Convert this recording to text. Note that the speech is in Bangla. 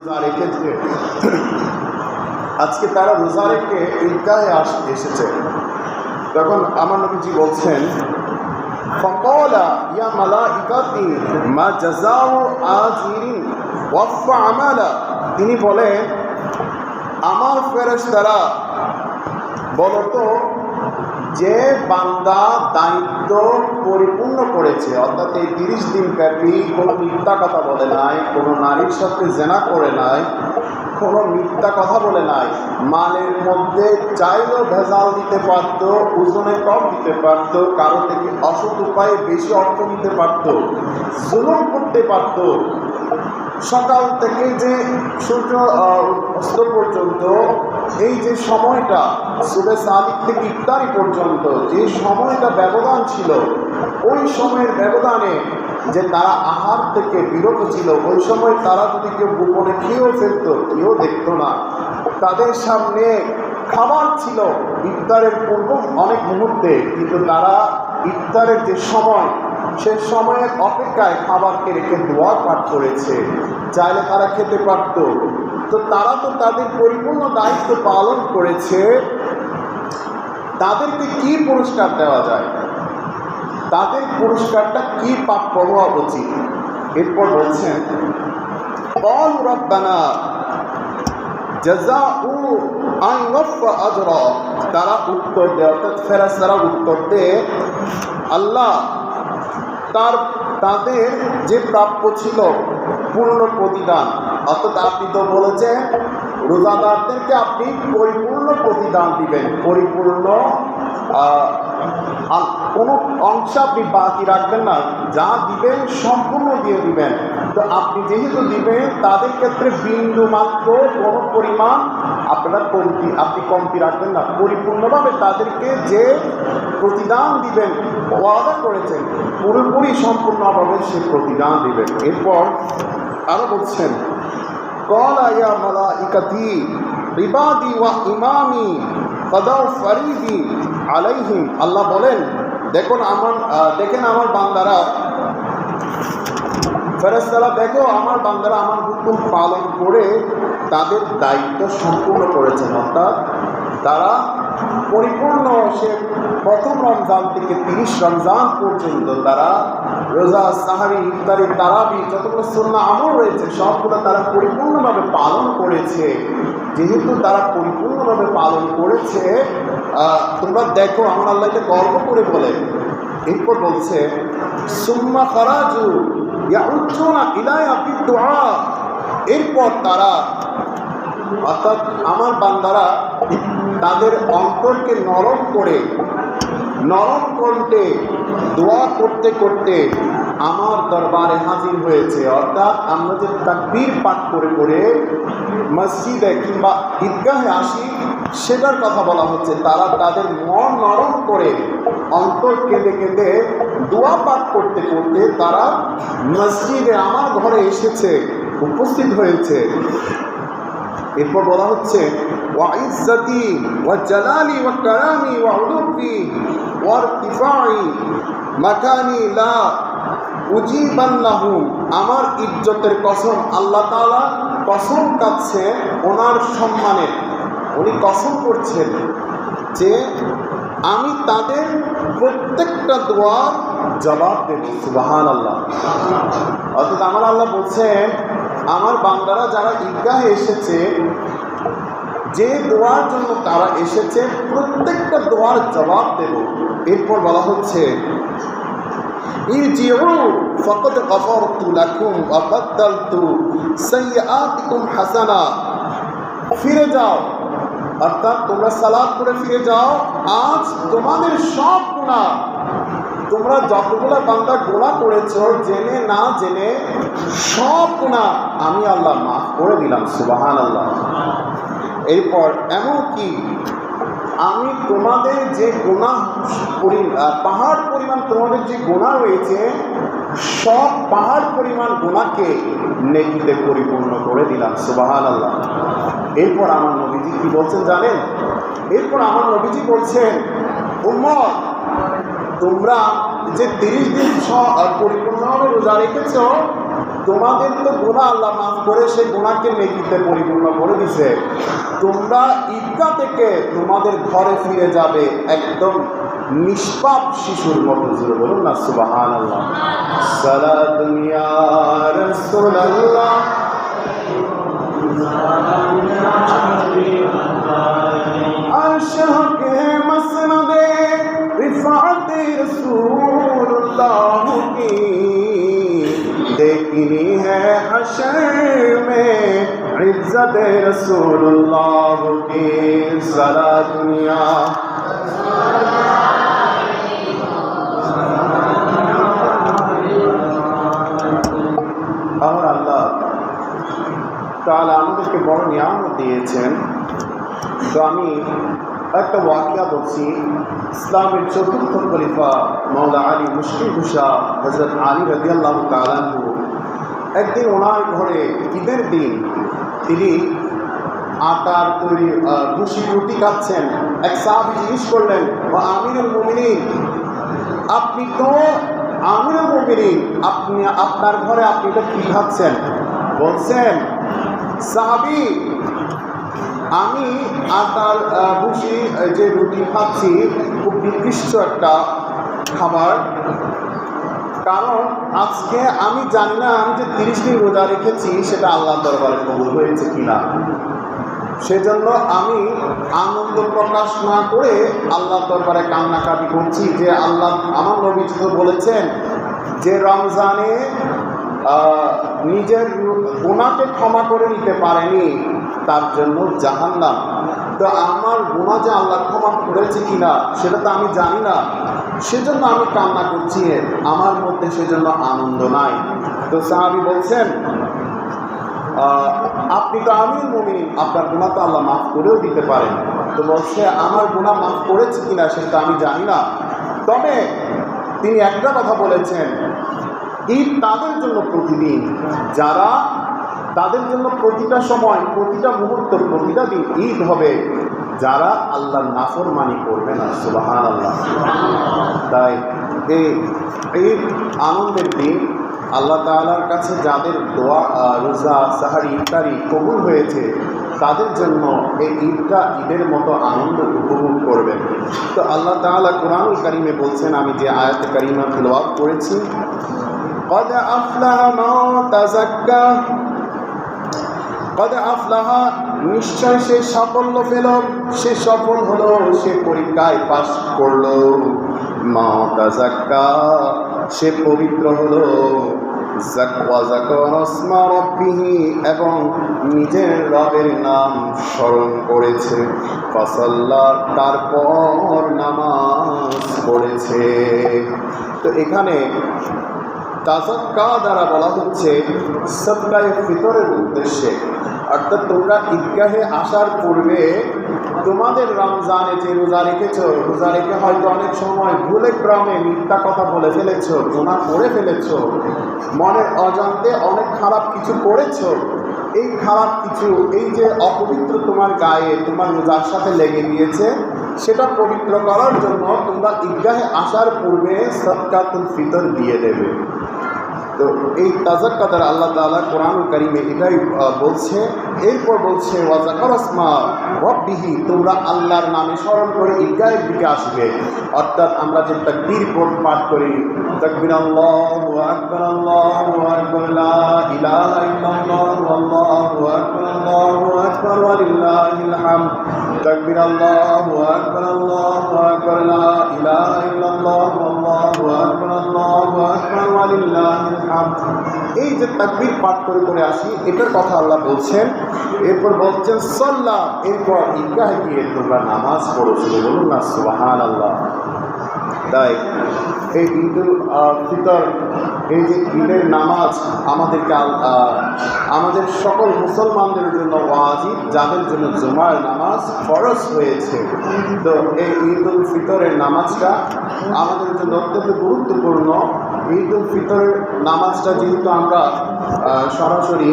রোজা রেখেছে, আজকে তারা রোজা রেখে ঈদগাহে এসেছে। তখন আমার নবীজি বলছেন, ফাকালা ইয়া মালাইকাতি মা জাযাউ আজিরিন ওয়াফা আমালা। তিনি বলেন, আমার ফেরেশতারা বলো তো, যে বান্দা দায়িত্ব পরিপূর্ণ করেছে, অর্থাৎ এই 30 দিন ব্যাপী কোনো মিথ্যা কথা বলে নাই, কোনো নারীর সাথে জেনা করে নাই, কোনো মিথ্যা কথা বলে নাই, মালের মধ্যে চাইলেও ভেজাল দিতে পারত, ওজনে কম দিতে পারত, কারো থেকে অসৎ উপায়ে বেশি অর্থ নিতে পারত, জুলুম করতে পারত, সকাল থেকে যে সূর্য অস্ত পর্যন্ত এই যে সময়টা, সুবে সাদিক থেকে ইফতারি পর্যন্ত যে সময়টা ব্যবধান ছিল, ওই সময়ের ব্যবধানে যে তারা আহার থেকে বিরত ছিল, ওই সময় তারা যদি কেউ গোপনে খেয়েও ফেলত, কেউ দেখতো না। তাদের সামনে খাবার ছিল ইফতারের পূর্ব অনেক মুহূর্তে, কিন্তু তারা ইফতারের যে সময়, সে সময়ের অপেক্ষায় খাবারকে রেখে দোয়া পাঠ করেছে, চাইলে তারা খেতে পারত। তো তারা তো তাদের পরিপূর্ণ দায়িত্ব পালন করেছে, তাদেরকে কি পুরস্কার দেওয়া যায়, তাদের পুরস্কারটা কি প্রাপ্য হওয়া উচিত? এরপর বলছেন, ক্বালু রাব্বানা জাযাউ আন ওয়াফা আজরা। তারা উত্তর দেয়, অর্থাৎ ফেরেশতারা উত্তর দেয়, আল্লাহ তাদের যে প্রাপ্য ছিল পূর্ণ প্রতিদান, অর্থাৎ আপনি তো বলেছেন রোজাদারদেরকে আপনি পরিপূর্ণ প্রতিদান দিবেন, পরিপূর্ণ কোনো অংশ আপনি বাকি রাখবেন না, যা দিবেন সম্পূর্ণ দিয়ে দিবেন। তো আপনি যেহেতু দিবেন, তাদের ক্ষেত্রে বিন্দু মাত্র কোনো পরিমাণ আপনি কমতি রাখবেন না, পরিপূর্ণভাবে তাদেরকে যে প্রতিদান দিবেন ওয়াদা করেছেন, পুরোপুরি সম্পূর্ণভাবে সে প্রতিদান দিবেন। এরপর আরো বলছেন, ক্বালা ইয়া মালাইকাতি ইবাদি ওয়া ইমামি কাদাউ ফরিদি আলাইহিম। আল্লাহ বলেন, দেখেন আমার বান্দারা, ফেরেশতারা দেখো আমার বান্দারা আমার হুকুম পালন করে তাদের দায়িত্ব সম্পূর্ণ করেছেন, অর্থাৎ তারা পরিপূর্ণ, সে প্রথম রমজান থেকে 30 রমজান পর্যন্ত তারা রোজা, সাহারি, ইফতারি, তারাবি, যতগুলো সুন্নাহ আমল রয়েছে সবগুলো তারা পরিপূর্ণভাবে পালন করেছে। যেহেতু তারা পরিপূর্ণভাবে পালন করেছে, তোমরা দেখো আমার আল্লাহকে গর্ব করে বলে। এরপর বলছে, সুম্মা খারাজু ইয়াউজুনা ইলাইয়া বিদুআ। এরপর তারা, অর্থাৎ আমার বান্দারা তাদের অন্তরকে নরম কণ্ঠে দোয়া করতে করতে আমার দরবারে হাজির হয়েছে। অর্থাৎ আমরা যে তাকবীর পাঠ করে করে মসজিদে কিংবা ঈদগাহে আসি, সেটার কথা বলা হচ্ছে। তারা তাদের মন নরম করে, অন্তর কেঁদে কেঁদে দোয়া পাঠ করতে করতে তারা মসজিদে আমার ঘরে এসেছে, উপস্থিত হয়েছে। এরপর বলা হচ্ছে, ওয়া ইজ্জতি ওয়া জালালি ওয়া কারামি ওয়া উলুবি ওয়া ইরতিফাই মাকানি লা উজিবান্নাহুম। আমার ইজ্জতের কসম, আল্লাহ তাআলা কসম কাটছে ওনার সম্মানে, উনি কসম করছেন যে আমি তাদের প্রত্যেকটা দোয়ার জবাব দেব। সুবহানাল্লাহ। অর্থাৎ আমার আল্লাহ বলছেন, আমার বান্দারা যারা ঈদগাহে এসেছে, যে দোয়ার জন্য তারা এসেছে, প্রত্যেকটা দোয়ার জবাব দেব। এরপর বলা হচ্ছে, ইরজিউ ফাকাদ গফারতু লাকুম ওয়া বাদদালতু সাইয়্যাতিকুম হাসানা। ফিরে যাও, অর্থাৎ তোমরা সালাত করে ফিরে যাও, আজ তোমাদের সব গুনাহ, তোমরা যতগুলো বান্দা গুনাহ করেছো জেনে না জেনে, সব গুনাহ আমি আল্লাহ মাফ করে দিলাম। সুবহানাল্লাহ। এরপর এমনকি আমি তোমাদের যে গুনাহ, পাহাড় পরিমাণ তোমাদের যে গুনাহ রয়েছে, সব পাহাড় পরিমাণ গুনাহকে নেকিতে পরিপূর্ণ করে দিলাম। সুবহানাল্লাহ। এরপর আমার নবীজি কি বলছেন জানেন? এরপর আমার নবীজি বলছেন, উম্মত, তোমরা যে 30 দিন পরিপূর্ণভাবে রোজা রেখেছ, তোমাদের তো গুনাহ আল্লাহ মাফ করে সেই গুনাহকে নেকিতে পরিপূর্ণ করে দিছে, তোমরা ঈদগাহ থেকে তোমাদের ঘরে ফিরে যাবে একদম নিষ্পাপ শিশুর মতো। জোরে বলুন না সুবহানাল্লাহ। সালাতুন ইয়া রাসূলুল্লাহ আশকে মসনদে रिफ़ात रसूलुल्लाह की देखनी है हशर में इज्जत रसूलुल्लाह की सारा दुनिया और अल्लाह ताआला আমাদেরকে বড় নিয়ামত দিয়েছেন। তো আমি একটা ওয়াকিয়া বলছি। ইসলামের চতুর্থ খলিফা মওলা আলী মুশকিল কুশা হযরত আলী রাদিয়াল্লাহু তাআলা আনহু একদিন ওনার ঘরে ঈদের দিন তিনি আটার তৈরি ভুসি রুটি খাচ্ছেন। এক সাহাবী জিজ্ঞেস করলেন, ও আমিরুল মুমিনিন, আপনি তো আমিরুল মুমিনিন, আপনি আপনার ঘরে আপনি এটা কী খাচ্ছেন? বলছেন সাহাবী, আমি আটার ভুসি যে রুটি খাচ্ছি খুব নিকৃষ্ট একটা খাবার, কারণ আজকে আমি জানি না আমি যে 30 দিন রোজা রেখেছি সেটা আল্লাহর দরবারে কবুল হয়েছে কিনা। সেজন্য আমি আনন্দ প্রকাশ না করে আল্লাহর দরবারে কান্নাকাটি করছি যে আল্লাহ, আমার নবীজি তো বলেছেন যে রমজানে নিজের গুনাহকে ক্ষমা করে নিতে পারেনি তার জন্য জাহান্নাম। তো আমার গুনাহ যে আল্লাহ ক্ষমা করেছে কিনা সেটা তো আমি জানি না, সেজন্য আমি কান্না করছি, আমার মধ্যে সেজন্য আনন্দ নাই। তো সাহাবী বলছেন, আপনি তো আমিরুল মুমিনিন, আপনার গুনাহ তো আল্লাহ মাফ করেও দিতে পারেন। তো বলছে আমার গুনাহ মাফ করেছে কিনা সেটা আমি জানি না, তবে তিনি একটা কথা বলেছেন, ঈদ তাদের জন্য প্রতিদিন, যারা তাদের জন্য প্রতিটা সময়, প্রতিটা মুহূর্ত, প্রতিটা দিন ঈদ হবে যারা আল্লাহর নাফরমানি করবে না। সুবহানাল্লাহ। তাই এই আনন্দের দিন আল্লাহ তাআলার কাছে যাদের দোয়া, রোজা, সাহারি, ইফতারি কবুল হয়েছে তাদের জন্য এই ঈদটা ঈদের মতো আনন্দ উপভোগ করবেন। তো আল্লাহ তাআলা কোরআনুল কারীমে বলছেন, আমি যে আয়াতে কারিমা তিলাওয়াত করেছি, قد أفلح من تزكى, قد أفلح, নিশ্চয় সে সাফল্য পেল, সে সফল হলো, সে পরীক্ষায় পাশ করলো। মা তাযাক্কা, সে পবিত্র হলো। যাকওয়া যাকর আসমা রাব্বিহি, এবং নিজের রবের নাম স্মরণ করেছে। ফাসাল্লা, তারপর নামাজ পড়েছে। তো এখানে তাযাক্কা দ্বারা বলা হচ্ছে সদকায়ে ফিতরের উদ্দেশ্যে, অর্থাৎ তোমরা ঈদগাহে আসার পূর্বে তোমাদের রমজানে যে রোজা রেখেছো, রোজা রেখে হয়তো অনেক সময় ভুলে ক্রমে মিথ্যা কথা বলে ফেলেছো, গুনাহ করে ফেলেছো, মনের অজান্তে অনেক খারাপ কিছু করেছো। এই খারাপ কিছু, এই যে অপবিত্র তোমার গায়ে তোমার রোজার সাথে লেগে গিয়েছে, সেটা পবিত্র করার জন্য তোমরা ঈদগাহে আসার পূর্বে সদকাতুল ফিতর দিয়ে দেবে। তো এই তাযাক্কা দ্বারা আল্লাহ তাআলা কোরআনুল কারীমে এটাই বলছে। এরপর বলছে ওয়া যাকার আসমা রাব্বিহি, তোমরা আল্লাহর নামে স্মরণ করে ঈদগাহের দিকে আসবে। অর্থাৎ আমরা যে তাকবীর পাঠ করি, তাকবীর আল্লাহু আকবার, আল্লাহু আকবার, লা ইলাহা ইল্লাল্লাহু, আল্লাহু আকবার, আল্লাহু আকবার, ওয়া লিল্লাহিল হামদ, তাকবীর আল্লাহু আকবার, আল্লাহু আকবার, লা ইলাহা ইল্লাল্লাহু, আল্লাহু আকবার, আল্লাহু আকবার, ওয়া লিল্লাহিল হামদ। এই যে তাকবীর পাঠ করে করে আসি, এটার কথা আল্লাহ বলছেন। এরপর বলছেন সাল্লাহ, এরপর ঈদগাহে গিয়ে তোমরা নামাজ পড়ো। বলুন না সুবহানাল্লাহ। তাই এই ঈদুল ফিতর, এই যে ঈদের নামাজ আমাদেরকে আমাদের সকল মুসলমানদের জন্য ওয়াজিব, যাদের জন্য জুমার নামাজ ফরজ হয়েছে। তো এই ঈদুল ফিতরের নামাজটা আমাদের জন্য অত্যন্ত গুরুত্বপূর্ণ। ঈদুল ফিতরের নামাজটা যেহেতু আমরা সরাসরি